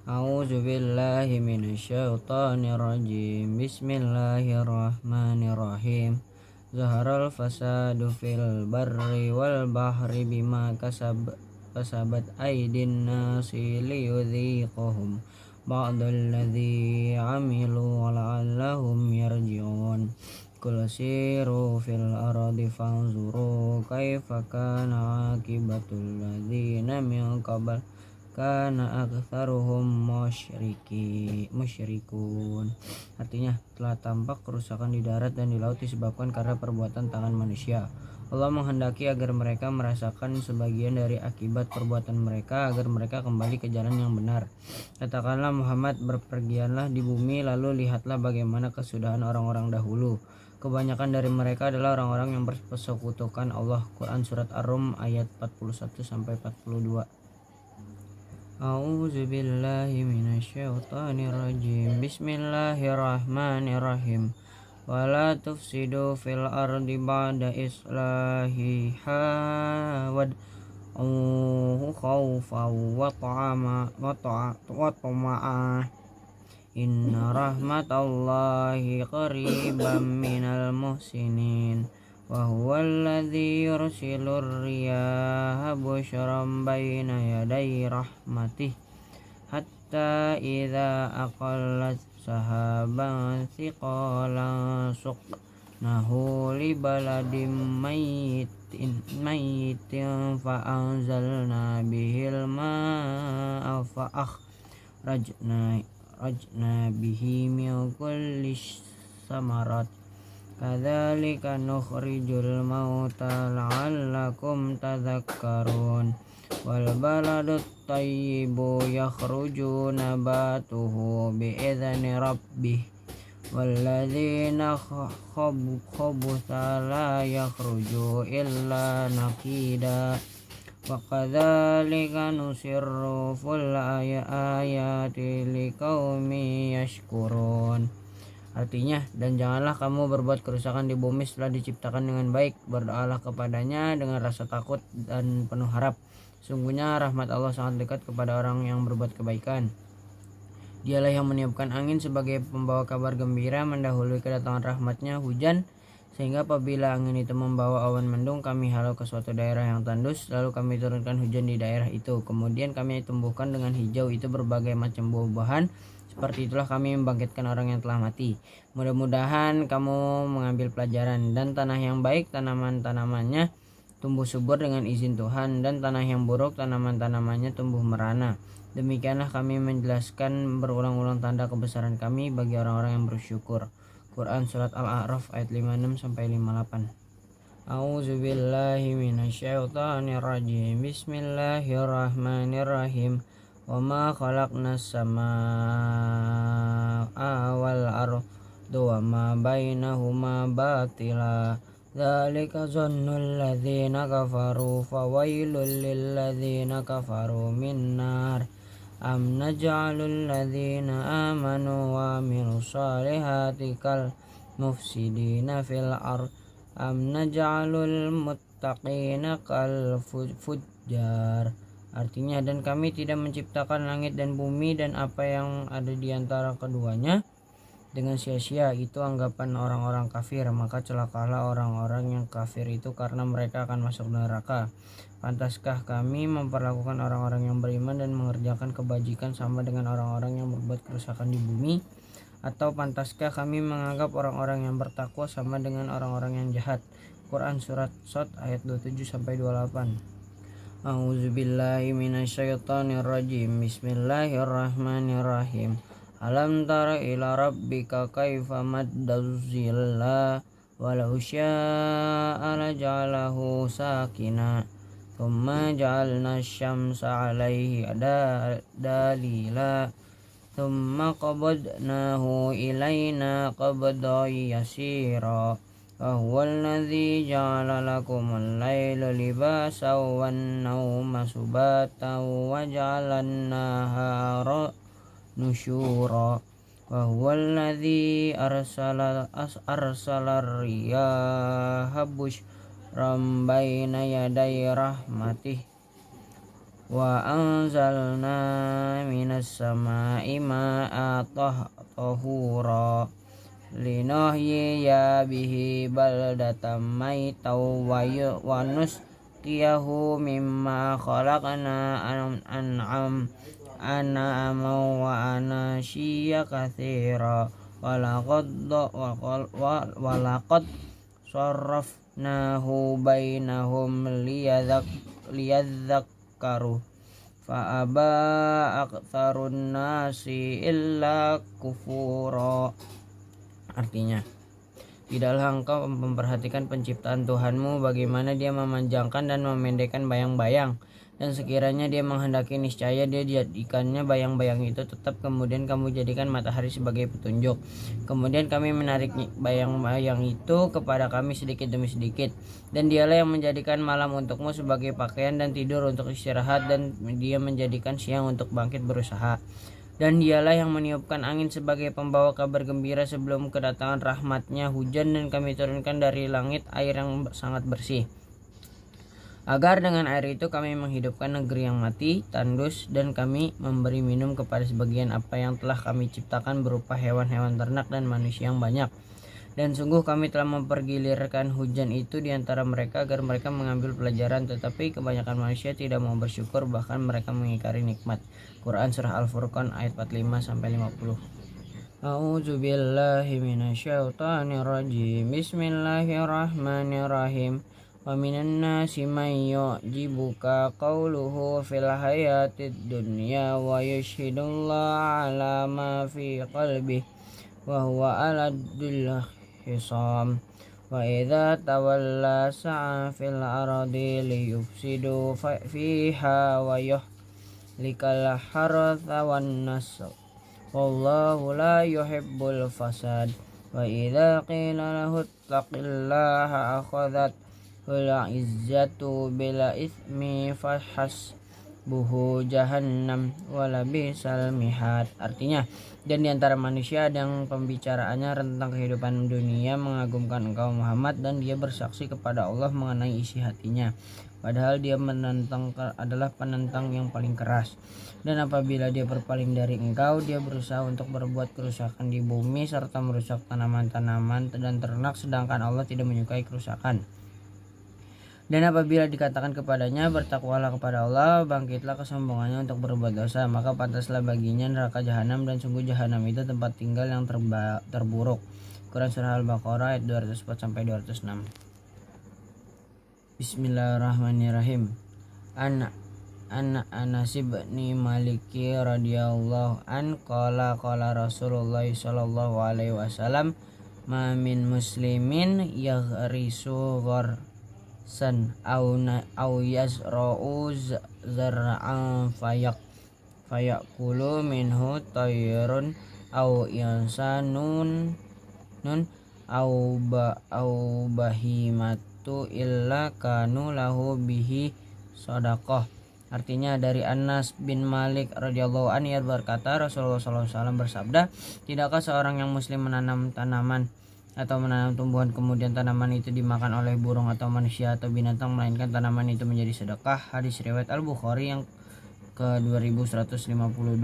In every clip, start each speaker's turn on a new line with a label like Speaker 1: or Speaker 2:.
Speaker 1: A'udzu billahi minasyaitonir rajim. Bismillahirrahmanirrahim. Zaharal fasadu fil barri wal bahri bima kasabat aydin nasi liyudhiqahum ba'dal ladzi 'amilu la'allahum yarji'un. Qul siru fil ardi fanzuru kaifa kana 'aqibatul ladzina min qabl kana aktsaruhum musyrikun. Artinya, telah tampak kerusakan di darat dan di laut disebabkan karena perbuatan tangan manusia. Allah menghendaki agar mereka merasakan sebagian dari akibat perbuatan mereka, agar mereka kembali ke jalan yang benar. Katakanlah Muhammad, berpergianlah di bumi, lalu lihatlah bagaimana kesudahan orang-orang dahulu. Kebanyakan dari mereka adalah orang-orang yang mempersekutukan Allah. Quran Surat Ar-Rum ayat 41-42. A'udzu billahi minasyaitonir rajim. Bismillahirrahmanirrahim. Wala tufsidu fil ardi ba'da islahiha wad'uhu khawfan wa tama'a. Inna rahmatallahi qariban minal muhsinin. Wa huwal ladzi yursilur riyaha busyran baina yaday rahmatih hatta idza aqallat sahaban thiqalan suqnahu li baladin mayyitin fa anzalna bihil ma'a fa akhrajna bihi min kulli samarat. Kadzalika nukhrijul mauta la'allakum tadhakkarun. Wal baladut thayyibu yakhruju nabatuhu bi'idzni rabbih walladzina khabutha la yakhruju illa nakida. Wa kadzalika nusirru fil ayati liqaumin yashkurun. Artinya, dan janganlah kamu berbuat kerusakan di bumi setelah diciptakan dengan baik. Berdoalah kepadanya dengan rasa takut dan penuh harap. Sungguhnya rahmat Allah sangat dekat kepada orang yang berbuat kebaikan. Dialah yang meniupkan angin sebagai pembawa kabar gembira mendahului kedatangan rahmatnya hujan, sehingga apabila angin itu membawa awan mendung, kami halau ke suatu daerah yang tandus, lalu kami turunkan hujan di daerah itu. Kemudian kami tumbuhkan dengan hijau itu berbagai macam buah-buahan. Seperti itulah kami membangkitkan orang yang telah mati. Mudah-mudahan kamu mengambil pelajaran. Dan tanah yang baik, tanaman-tanamannya tumbuh subur dengan izin Tuhan, dan tanah yang buruk, tanaman-tanamannya tumbuh merana. Demikianlah kami menjelaskan berulang-ulang tanda kebesaran kami bagi orang-orang yang bersyukur. Quran Surat Al-A'raf ayat 56-58. A'udzu billahi minasyaitonir rajim. Bismillahirrahmanirrahim. Wa ma khalaqnas samaa'a wal arda wa ma bainahuma batila. Dzalika dhannul ladzina kafaru fawailul lil ladzina kafaru min nar. Am naj'alul ladzina amanu wa 'amilus shalihati kal mufsidina fil ard am naj'alul muttaqina kal fujjar. Artinya, dan kami tidak menciptakan langit dan bumi dan apa yang ada di antara keduanya dengan sia-sia. Itu anggapan orang-orang kafir, maka celakalah orang-orang yang kafir itu karena mereka akan masuk neraka. Pantaskah kami memperlakukan orang-orang yang beriman dan mengerjakan kebajikan sama dengan orang-orang yang berbuat kerusakan di bumi? Atau pantaskah kami menganggap orang-orang yang bertakwa sama dengan orang-orang yang jahat? Quran Surat Shad ayat 27-28. A'udzu billahi minasyaitonir rajim. Bismillahirrahmanirrahim. Alam tara ila rabbika kaifa maddaz zilla walau syaa laja'alahu sakina thumma ja'alna asy-syamsa 'alaihi dalila thumma qabadnahu ilaina qabdan yasira. Huwal ladzi ja'ala lakumul laila libasan wan nauma subatan wa ja'alan nahara nusyura. Wa huwal ladzi arsala riyaha busyran baina yaday rahmatih Wa anzalna minas sama'i ma'a tahura linahyiya bihi baldatan maytan wa nusqiyahu mimma khalaqna an'ama wa anasyiya katsira walaqad sarrafnahu bainahum liyadzakkaru fa aba aktsarun nasi illa kufura. Artinya, tidaklah engkau memperhatikan penciptaan Tuhanmu, bagaimana dia memanjangkan dan memendekkan bayang-bayang, dan sekiranya dia menghendaki niscaya dia jadikannya bayang-bayang itu tetap, kemudian kamu jadikan matahari sebagai petunjuk. Kemudian kami menarik bayang-bayang itu kepada kami sedikit demi sedikit, dan dialah yang menjadikan malam untukmu sebagai pakaian dan tidur untuk istirahat, dan dia menjadikan siang untuk bangkit berusaha. Dan dialah yang meniupkan angin sebagai pembawa kabar gembira sebelum kedatangan rahmatnya hujan, dan kami turunkan dari langit air yang sangat bersih, agar dengan air itu kami menghidupkan negeri yang mati, tandus, dan kami memberi minum kepada sebagian apa yang telah kami ciptakan berupa hewan-hewan ternak dan manusia yang banyak. Dan sungguh kami telah mempergilirkan hujan itu di antara mereka agar mereka mengambil pelajaran, tetapi kebanyakan manusia tidak mau bersyukur, bahkan mereka mengingkari nikmat. Quran Surah Al-Furqan ayat 45-50. A'udzu billahi minasyaitonir rajim. Bismillahirrahmanirrahim. Wa minan nasi may yu'jibuka qawluhu fil hayatid dunya wa yashhadullaha ala ma fi qalbihi wa huwa aladul hisam. Wa idza tawalla sa'a fil ardi liyufsidu fiha wa yuhlikal hartha wan nasl. Wallahu la yuhibbul fasad. Wa idza qila lahu ittaqillaha akhadhathul izzatu bila itsmi fahasbuhu jahannam walabisal mihad. Artinya, dan di antara manusia ada yang pembicaraannya tentang kehidupan dunia mengagumkan engkau Muhammad, dan dia bersaksi kepada Allah mengenai isi hatinya, padahal dia adalah penentang yang paling keras. Dan apabila dia berpaling dari engkau, dia berusaha untuk berbuat kerusakan di bumi serta merusak tanaman-tanaman dan ternak, sedangkan Allah tidak menyukai kerusakan. Dan apabila dikatakan kepadanya, bertakwalah kepada Allah, bangkitlah kesombongannya untuk berbuat dosa, maka pantaslah baginya neraka jahanam, dan sungguh jahanam itu tempat tinggal yang terburuk. Quran Surah Al-Baqarah ayat 204-206. Bismillahirrahmanirrahim. Anas bin Maliki radhiyallahu an qala Rasulullah sallallahu alaihi wasallam, ma min muslimin yaghrisu san au yazra'u zar'an fayakulu minhu tayrun au insanun au bahimatu illa kanu lahu bihi sadaqah. Artinya, dari Anas bin Malik radhiyallahu anhu berkata, Rasulullah SAW bersabda, tidakkah seorang yang muslim menanam tanaman atau menanam tumbuhan, kemudian tanaman itu dimakan oleh burung atau manusia atau binatang, melainkan tanaman itu menjadi sedekah. Hadis riwayat Al-Bukhari yang ke 2152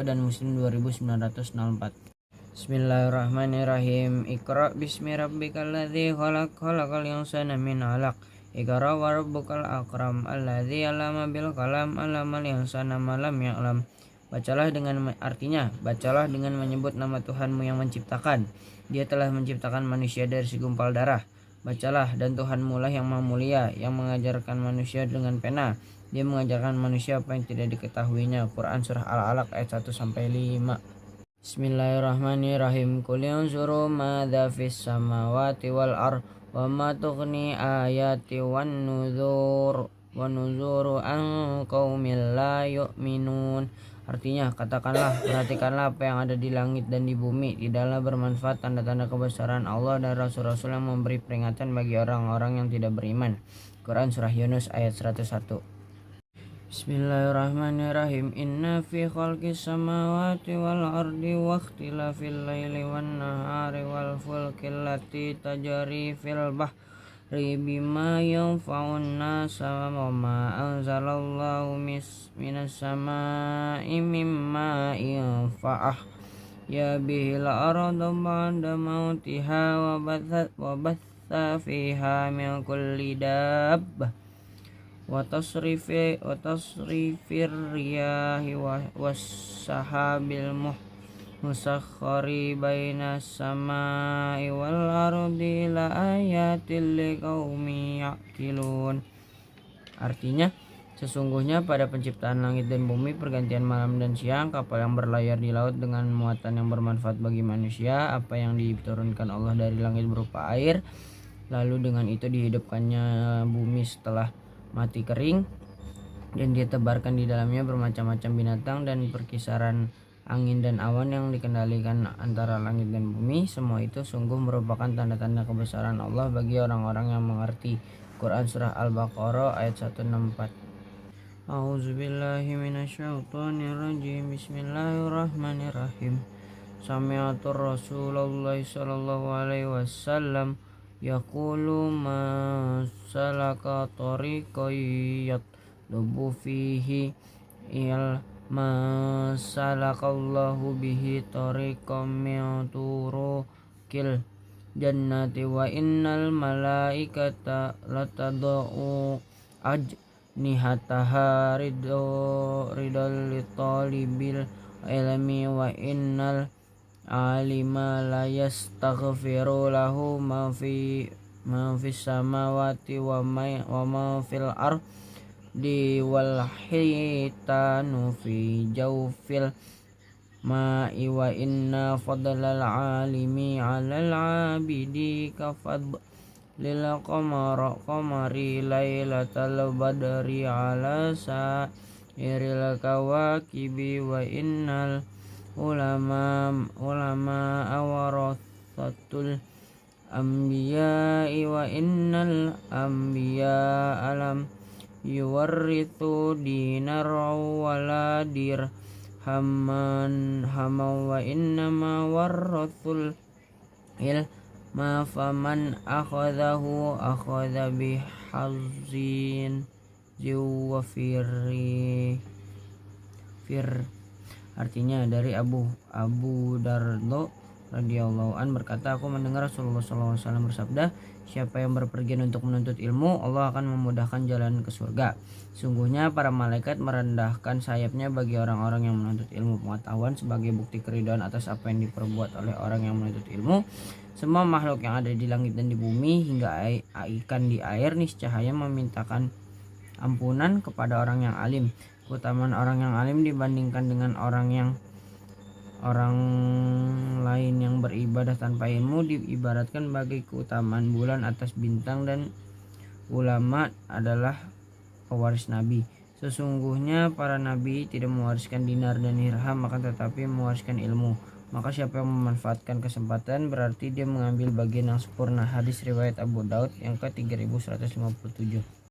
Speaker 1: dan Muslim 2904. Bismillahirrahmanirrahim. Iqra bismi rabbikal ladzi khalaq, khalaqal insana min 'alaq. Iqra wa rabbukal akram alladzi 'allama bil qalam, 'allamal insana ma lam ya'lam. Bacalah dengan menyebut nama Tuhanmu yang menciptakan. Dia telah menciptakan manusia dari segumpal darah. Bacalah, dan Tuhanmu lah yang Maha Mulia, yang mengajarkan manusia dengan pena. Dia mengajarkan manusia apa yang tidak diketahuinya. Quran Surah Al-Alaq ayat 1-5. Bismillahirrahmanirrahim. Qul yanzuru madza fis samawati wal ardh wa ma tughni ayati wan nuzuru an qaumil la yu'minun. Artinya, katakanlah, perhatikanlah apa yang ada di langit dan di bumi. Tidaklah bermanfaat tanda-tanda kebesaran Allah dan Rasul-Rasul yang memberi peringatan bagi orang-orang yang tidak beriman. Quran Surah Yunus ayat 101. Bismillahirrahmanirrahim. Inna fi khalqis samawati wal ardi wa ikhtilafil laili wan nahari wal fulkil lati tajri fil bahri bima yanfa'un nasa wa ma anzalallahu minas sama'i mimma yanfa'ah ya bihil arda ba'da mautiha wa batha fiha min kulli dabbah wa tasrifir riyahi wassahabil musakhkhari bainas samai wal ardi la ayatil liqaumi ya'qilun. Artinya, sesungguhnya pada penciptaan langit dan bumi, pergantian malam dan siang, kapal yang berlayar di laut dengan muatan yang bermanfaat bagi manusia, apa yang diturunkan Allah dari langit berupa air, lalu dengan itu dihidupkannya bumi setelah mati kering, dan ditebarkan di dalamnya bermacam-macam binatang dan perkisaran angin dan awan yang dikendalikan antara langit dan bumi. Semua itu sungguh merupakan tanda-tanda kebesaran Allah bagi orang-orang yang mengerti. Quran Surah Al-Baqarah ayat 164. A'udzubillahi minasyaitonirrajim. Bismillahirrahmanirrahim. Sami'atur Rasulullah sallallahu alaihi wasallam yaqulu ma salaka tariqan yatlubu fihi ma salakallahu bihi tariqam min turuqil jannati wa innal malaikata latadau ajnihataha ridal litalibil ilmi wa innal alima la yastaghfiru lahu ma fis samawati wa ma fil ardi wal hitanu fi jawfil ma'i wa inna fadlal alimi 'alal 'abidi lil qamari lailatal badri 'ala sa'iril kawakibi wa innal ulama warathatul anbiya'i wa innal anbiya alam yuwarrithu dinar wala dirhaman wa innama warrathul ilma faman akhadhahu akhadha bihazzin ziwafir. Artinya dari Abu Dardo radhiyallahu an berkata, aku mendengar Rasulullah SAW bersabda, siapa yang berpergian untuk menuntut ilmu, Allah akan memudahkan jalan ke surga. Sungguhnya para malaikat merendahkan sayapnya bagi orang-orang yang menuntut ilmu pengetahuan sebagai bukti keridhaan atas apa yang diperbuat oleh orang yang menuntut ilmu. Semua makhluk yang ada di langit dan di bumi hingga ikan di air niscaya memintakan ampunan kepada orang yang alim. Keutamaan orang yang alim dibandingkan dengan orang lain yang beribadah tanpa ilmu diibaratkan bagi keutamaan bulan atas bintang, dan ulama adalah pewaris nabi. Sesungguhnya para nabi tidak mewariskan dinar dan dirham, akan tetapi mewariskan ilmu. Maka siapa yang memanfaatkan kesempatan berarti dia mengambil bagian yang sempurna. Hadis riwayat Abu Daud yang ke 3157.